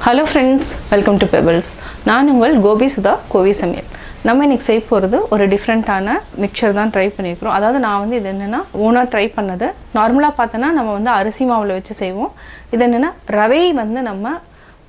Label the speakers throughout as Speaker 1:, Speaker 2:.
Speaker 1: Hello friends, welcome to Pebbles. நான் உங்கள் கோபி சுதா கோவை சமையல். நம்ம இன்னைக்கு செய்ய போகிறது ஒரு டிஃப்ரெண்ட்டான மிக்சர் தான் ட்ரை பண்ணியிருக்கிறோம். அதாவது நான் வந்து இது என்னென்னா ஓனாக ட்ரை பண்ணது. நார்மலாக பார்த்தோன்னா நம்ம வந்து அரிசி மாவில் வச்சு செய்வோம். இது என்னென்னா ரவை வந்து நம்ம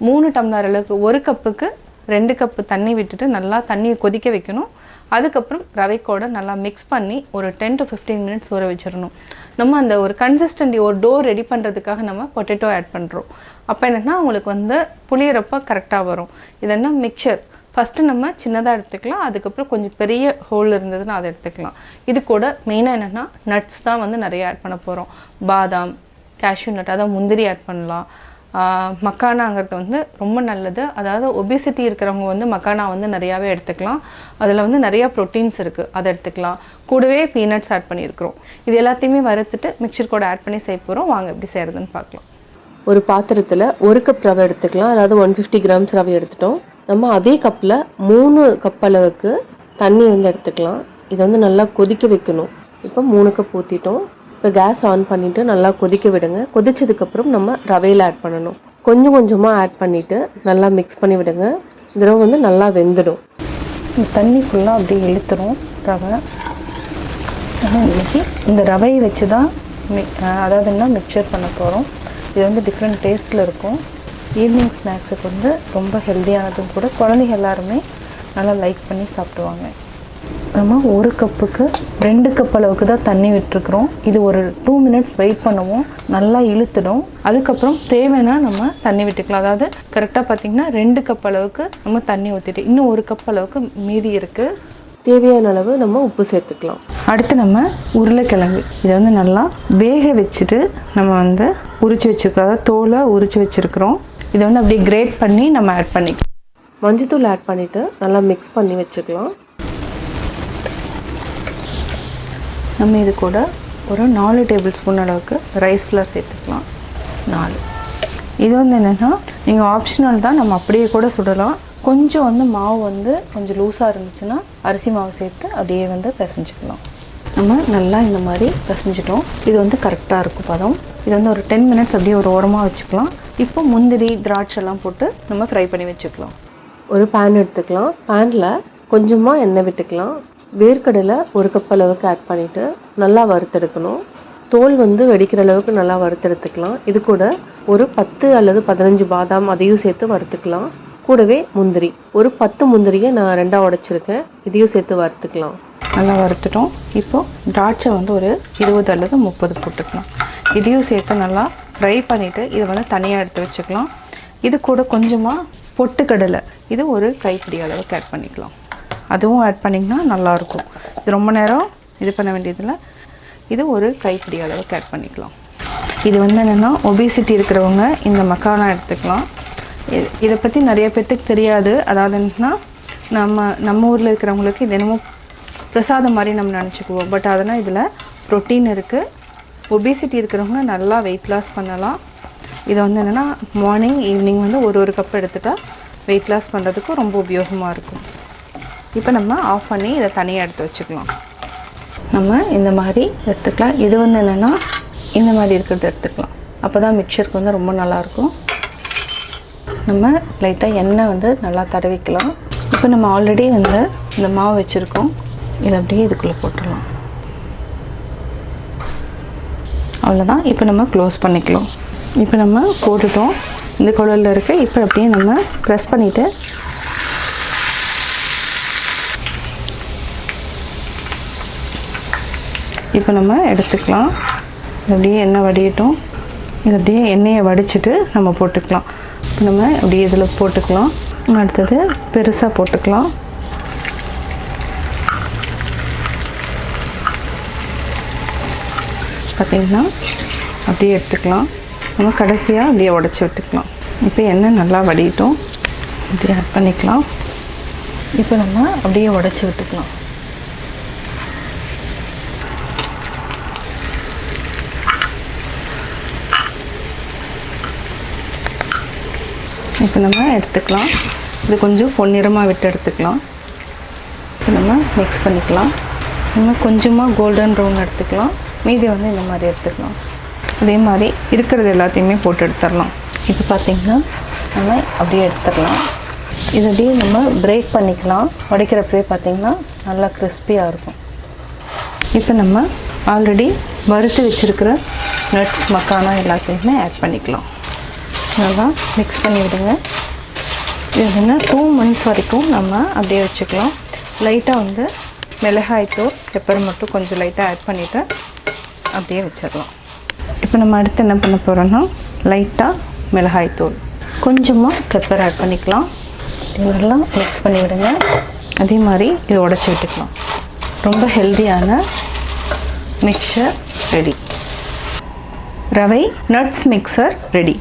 Speaker 1: 3 டம்ளர் அளவுக்கு 1 கப்புக்கு 2 கப்பு தண்ணி விட்டுட்டு நல்லா தண்ணியை கொதிக்க வைக்கணும். அதுக்கப்புறம் ரவைக்கோட நல்லா மிக்ஸ் பண்ணி ஒரு 10 to 15 மினிட்ஸ் ஊற வச்சிடணும். நம்ம அந்த ஒரு கன்சிஸ்டன்டி ஒரு டோ ரெடி பண்ணுறதுக்காக நம்ம பொட்டேட்டோ ஆட் பண்ணுறோம். அப்போ என்னென்னா உங்களுக்கு வந்து புளியறப்போ கரெக்டாக வரும். இது என்ன மிக்சர் ஃபஸ்ட்டு நம்ம சின்னதாக எடுத்துக்கலாம். அதுக்கப்புறம் கொஞ்சம் பெரிய ஹோல் இருந்ததுன்னா அதை எடுத்துக்கலாம். இது கூட மெயினாக என்னென்னா நட்ஸ் தான் வந்து நிறைய ஆட் பண்ண போகிறோம். பாதாம், கேஷ்யூ நட், அதாவது முந்திரி ஆட் பண்ணலாம். மக்கானாங்கிறது வந்து ரொம்ப நல்லது. அதாவது ஒபிசிட்டி இருக்கிறவங்க வந்து மக்கானா வந்து நிறையாவே எடுத்துக்கலாம். அதில் வந்து நிறையா ப்ரோட்டீன்ஸ் இருக்குது, அதை எடுத்துக்கலாம். கூடவே பீனட்ஸ் ஆட் பண்ணியிருக்கிறோம். இது எல்லாத்தையுமே வறுத்துட்டு மிக்சர் கூட ஆட் பண்ணி செய்ய போகிறோம். வாங்க எப்படி செய்கிறதுன்னு பார்க்கலாம்.
Speaker 2: ஒரு பாத்திரத்தில் 1 கப் ரவை எடுத்துக்கலாம். அதாவது 150 கிராம்ஸ் ரவை எடுத்துட்டோம். நம்ம அதே கப்பில் 3 கப் அளவுக்கு தண்ணி வந்து எடுத்துக்கலாம். இதை வந்து நல்லா கொதிக்க வைக்கணும். இப்போ 3 கப் ஊற்றிட்டோம். இப்போ கேஸ் ஆன் பண்ணிவிட்டு நல்லா கொதிக்க விடுங்க. கொதிச்சதுக்கப்புறம் நம்ம ரவையில் ஆட் பண்ணணும். கொஞ்சம் கொஞ்சமாக ஆட் பண்ணிவிட்டு நல்லா மிக்ஸ் பண்ணி விடுங்க. இந்த ரவை வந்து நல்லா வெந்துடும்.
Speaker 1: தண்ணி ஃபுல்லாக அப்படியே இழுத்துரும் ரவை. இன்றைக்கி இந்த ரவையை வச்சு தான் அதாவது என்ன மிக்சர் பண்ண போகிறோம். இது வந்து டிஃப்ரெண்ட் டேஸ்ட்டில் இருக்கும். ஈவினிங் ஸ்நாக்ஸுக்கு வந்து ரொம்ப ஹெல்த்தியானதும் கூட. குழந்தைங்க எல்லாருமே நல்லா லைக் பண்ணி சாப்பிடுவாங்க. நம்ம 1 கப்புக்கு 2 கப் அளவுக்கு தான் தண்ணி விட்டுருக்குறோம். இது ஒரு 2 மினிட்ஸ் வெயிட் பண்ணுவோம். நல்லா இழுத்துடும். அதுக்கப்புறம் தேவைன்னா நம்ம தண்ணி விட்டுக்கலாம். அதாவது கரெக்டாக பார்த்திங்கன்னா 2 கப் அளவுக்கு நம்ம தண்ணி ஊற்றிட்டு இன்னும் 1 கப் அளவுக்கு மீதி இருக்குது.
Speaker 2: தேவையான அளவு நம்ம உப்பு சேர்த்துக்கலாம்.
Speaker 1: அடுத்து நம்ம உருளைக்கிழங்கு இதை வந்து நல்லா வேக வச்சுட்டு நம்ம வந்து உரிச்சு வச்சுருக்கோம். அதாவது தோலை உரிச்சு வச்சுருக்குறோம். இதை வந்து அப்படியே கிரேட் பண்ணி நம்ம ஆட் பண்ணிக்கலாம்.
Speaker 2: மஞ்சத்தூள் ஆட் பண்ணிவிட்டு நல்லா மிக்ஸ் பண்ணி வச்சுக்கலாம்.
Speaker 1: நம்ம இது கூட ஒரு 4 டேபிள் ஸ்பூன் அளவுக்கு ரைஸ் ஃப்ளவர் சேர்த்துக்கலாம். 4. இது வந்து என்னென்னா நீங்கள் ஆப்ஷனல் தான், நம்ம அப்படியே கூட சுடலாம். கொஞ்சம் வந்து மாவு வந்து கொஞ்சம் லூஸாக இருந்துச்சுன்னா அரிசி மாவு சேர்த்து அப்படியே வந்து பிசைஞ்சிக்கலாம். நம்ம நல்லா இந்த மாதிரி பிசைஞ்சிட்டோம். இது வந்து கரெக்டாக இருக்கும் பதம். இது வந்து ஒரு 10 மினிட்ஸ் அப்படியே ஒரு ஓரமாக வச்சுக்கலாம். இப்போ முந்திரி திராட்சைலாம் போட்டு நம்ம ஃப்ரை பண்ணி வச்சுக்கலாம்.
Speaker 2: ஒரு பேன் எடுத்துக்கலாம். பேனில் கொஞ்சமாக எண்ணெய் விட்டுக்கலாம். வேர்க்கடலை 1 கப் அளவுக்கு ஆட் பண்ணிவிட்டு நல்லா வறுத்தெடுக்கணும். தோல் வந்து வெடிக்கிற அளவுக்கு நல்லா வறுத்தெடுத்துக்கலாம். இது கூட ஒரு 10 அல்லது 15 பாதாம் அதையும் சேர்த்து வறுத்துக்கலாம். கூடவே முந்திரி ஒரு 10 முந்திரியை நான் 2ஆக உடைச்சிருக்கேன். இதையும் சேர்த்து வறுத்துக்கலாம்.
Speaker 1: நல்லா வறுத்துட்டோம். இப்போது திராட்சை வந்து ஒரு 20 அல்லது 30 போட்டுக்கலாம். இதையும் சேர்த்து நல்லா ஃப்ரை பண்ணிவிட்டு இதை வந்து தனியாக எடுத்து வச்சுக்கலாம். இது கூட கொஞ்சமாக பொட்டுக்கடலை, இது ஒரு கைப்பிடி அளவுக்கு ஆட் பண்ணிக்கலாம். அதுவும் ஆட் பண்ணிங்கன்னா நல்லாயிருக்கும். இது ரொம்ப நேரம் இது பண்ண வேண்டியதில்லை. இது ஒரு கைப்பிடி அளவுக்கு ஆட் பண்ணிக்கலாம். இது வந்து என்னென்னா ஒபிசிட்டி இருக்கிறவங்க இந்த மக்கானா எடுத்துக்கலாம். இதை பற்றி நிறைய பேர்த்துக்கு தெரியாது. அதாவது என்னன்னா நம்ம ஊரில் இருக்கிறவங்களுக்கு இது என்னமோ பிரசாதம் மாதிரி நம்ம நினச்சிக்குவோம். பட் அதனால் இதில் ப்ரோட்டீன் இருக்குது. ஒபிசிட்டி இருக்கிறவங்க நல்லா வெயிட் லாஸ் பண்ணலாம். இதை வந்து என்னென்னா மார்னிங் ஈவினிங் வந்து ஒரு கப் எடுத்துட்டால் வெயிட் லாஸ் பண்ணுறதுக்கு ரொம்ப உபயோகமாக இருக்கும். இப்போ நம்ம ஆஃப் பண்ணி இதை தனியாக எடுத்து வச்சுக்கலாம். நம்ம இந்த மாதிரி எடுத்துக்கலாம். இது வந்து என்னென்னா இந்த மாதிரி இருக்கிறது எடுத்துக்கலாம். அப்போ தான் மிக்சருக்கு வந்து ரொம்ப நல்லாயிருக்கும். நம்ம லைட்டாக எண்ணெய் வந்து நல்லா தடவிக்கலாம். இப்போ நம்ம ஆல்ரெடி வந்து இந்த மாவு வச்சுருக்கோம். இதை அப்படியே இதுக்குள்ளே போட்டுடலாம். அவ்வளோதான். இப்போ நம்ம க்ளோஸ் பண்ணிக்கலாம். இப்போ நம்ம போட்டுட்டோம். இந்த குழலில் இருக்குது. இப்போ அப்படியே நம்ம ப்ரெஸ் பண்ணிவிட்டு இப்போ நம்ம எடுத்துக்கலாம். அப்படியே எண்ணெய் வடியட்டும். இது அப்படியே எண்ணெயை வடிச்சிட்டு நம்ம போட்டுக்கலாம். இப்போ நம்ம அப்படியே இதில் போட்டுக்கலாம். அடுத்தது பெருசாக போட்டுக்கலாம். பார்த்திங்கன்னா அப்படியே எடுத்துக்கலாம். நம்ம கடைசியாக அப்படியே உடச்சி விட்டுக்கலாம். இப்போ எண்ணெய் நல்லா வடியட்டும். அப்படியே ஆட் பண்ணிக்கலாம். இப்போ நம்ம அப்படியே உடச்சி விட்டுக்கலாம். இப்போ நம்ம எடுத்துக்கலாம். இது கொஞ்சம் பொன்னிறமாக விட்டு எடுத்துக்கலாம். இப்போ நம்ம மிக்ஸ் பண்ணிக்கலாம். நம்ம கொஞ்சமாக கோல்டன் ப்ரௌன் எடுத்துக்கலாம். மீதி வந்து இந்த மாதிரி எடுத்துக்கலாம். அதே மாதிரி இருக்கிறது எல்லாத்தையுமே போட்டு எடுத்துடலாம். இப்போ பார்த்திங்கன்னா நம்ம அப்படியே எடுத்துடலாம். இது அப்படியே நம்ம பிரேக் பண்ணிக்கலாம். உடைக்கிறப்பவே பார்த்திங்கன்னா நல்லா கிறிஸ்பியாக இருக்கும். இப்போ நம்ம ஆல்ரெடி வறுத்து வச்சுருக்கிற நட்ஸ் மக்கானா எல்லாத்தையுமே ஆட் பண்ணிக்கலாம். நல்லா மிக்ஸ் பண்ணி விடுங்க. இது என்ன 2 மினிட்ஸ் வரைக்கும் நம்ம அப்படியே வச்சுக்கலாம். லைட்டாக வந்து மிளகாய்த்தூள் பெப்பர் மட்டும் கொஞ்சம் லைட்டாக ஆட் பண்ணிவிட்டு அப்படியே வச்சிடலாம். இப்போ நம்ம அடுத்து என்ன பண்ண போகிறோன்னா லைட்டாக மிளகாய்த்தூள் கொஞ்சமாக பெப்பர் ஆட் பண்ணிக்கலாம். இதெல்லாம் மிக்ஸ் பண்ணி விடுங்க. அதே மாதிரி இது உடச்சி விட்டுக்கலாம். ரொம்ப ஹெல்தியான மிக்சர் ரெடி. ரவை நட்ஸ் மிக்சர் ரெடி.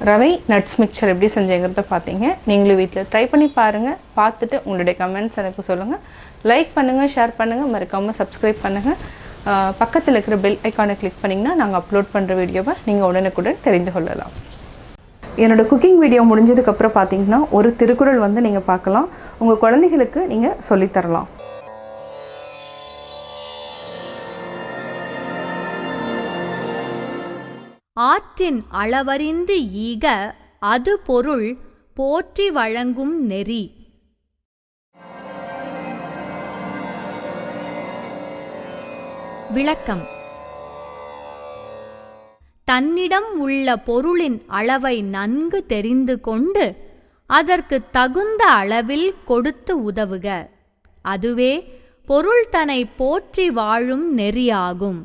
Speaker 1: ரவை நட்ஸ் மிக்சர் எப்படி செஞ்சேங்கிறத பார்த்தீங்க. நீங்களும் வீட்டில் ட்ரை பண்ணி பாருங்கள். பார்த்துட்டு உங்களுடைய கமெண்ட்ஸ் எனக்கு சொல்லுங்கள். லைக் பண்ணுங்கள், ஷேர் பண்ணுங்கள், மறக்காமல் சப்ஸ்கிரைப் பண்ணுங்கள். பக்கத்தில் இருக்கிற பெல் ஐக்கானை கிளிக் பண்ணிங்கன்னா நாங்கள் அப்லோட் பண்ணுற வீடியோவை நீங்கள் உடனுக்குடன் தெரிந்து கொள்ளலாம். என்னோடய குக்கிங் வீடியோ முடிஞ்சதுக்கப்புறம் பார்த்தீங்கன்னா ஒரு திருக்குறள் வந்து நீங்கள் பார்க்கலாம். உங்கள் குழந்தைகளுக்கு நீங்கள் சொல்லித்தரலாம்.
Speaker 3: ஆற்றின் அளவறிந்து ஈக அது பொருள் போற்றி வழங்கும் நெறி. விளக்கம்: தன்னிடம் உள்ள பொருளின் அளவை நன்கு தெரிந்து கொண்டு அதற்கு தகுந்த அளவில் கொடுத்து உதவுக. அதுவே பொருள் தன்னை போற்றி வாழும் நெறியாகும்.